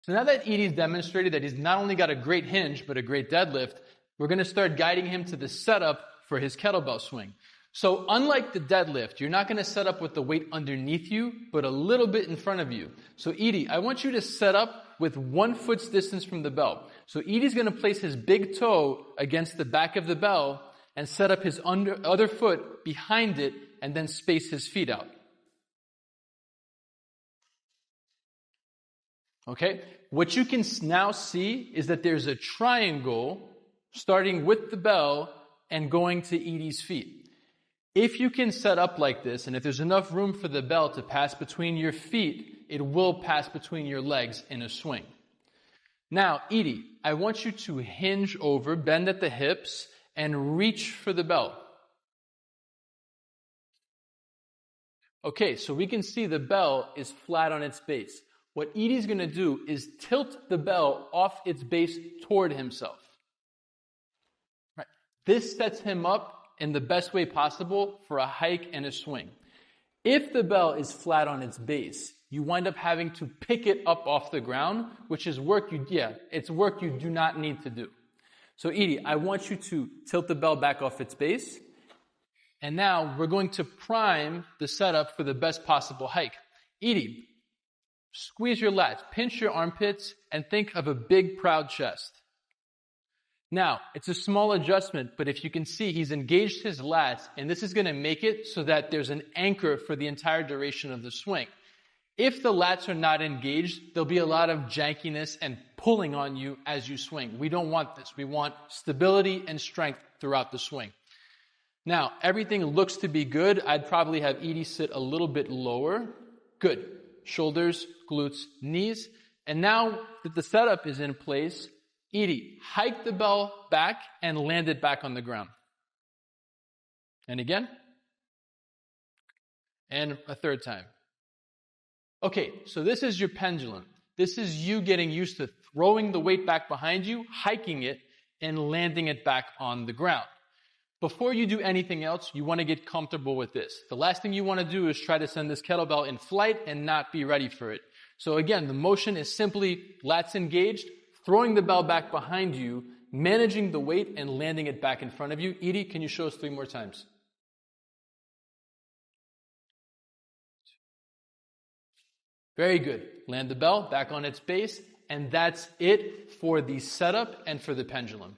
So now that Edie's demonstrated that he's not only got a great hinge, but a great deadlift, we're going to start guiding him to the setup for his kettlebell swing. So unlike the deadlift, you're not going to set up with the weight underneath you, but a little bit in front of you. So Edie, I want you to set up with 1 foot's distance from the bell. So Edie's going to place his big toe against the back of the bell and set up his other foot behind it and then space his feet out. Okay? What you can now see is that there's a triangle starting with the bell and going to Edie's feet. If you can set up like this, and if there's enough room for the bell to pass between your feet, it will pass between your legs in a swing. Now, Edie, I want you to hinge over, bend at the hips, and reach for the bell. Okay, so we can see the bell is flat on its base. What Edie's going to do is tilt the bell off its base toward himself. Right. This sets him up in the best way possible for a hike and a swing. If the bell is flat on its base, you wind up having to pick it up off the ground, which is work it's work you do not need to do. So Edie, I want you to tilt the bell back off its base. And now we're going to prime the setup for the best possible hike. Edie, squeeze your lats, pinch your armpits, and think of a big, proud chest. Now, it's a small adjustment, but if you can see, he's engaged his lats, and this is going to make it so that there's an anchor for the entire duration of the swing. If the lats are not engaged, there'll be a lot of jankiness and pulling on you as you swing. We don't want this. We want stability and strength throughout the swing. Now, everything looks to be good. I'd probably have Edie sit a little bit lower. Good. Shoulders, glutes, knees. And now that the setup is in place, Edie, hike the bell back and land it back on the ground. And again. And a third time. Okay, so this is your pendulum. This is you getting used to throwing the weight back behind you, hiking it, and landing it back on the ground. Before you do anything else, you want to get comfortable with this. The last thing you want to do is try to send this kettlebell in flight and not be ready for it. So again, the motion is simply lats engaged, throwing the bell back behind you, managing the weight, and landing it back in front of you. Edie, can you show us 3 more times? Very good. Land the bell back on its base, and that's it for the setup and for the pendulum.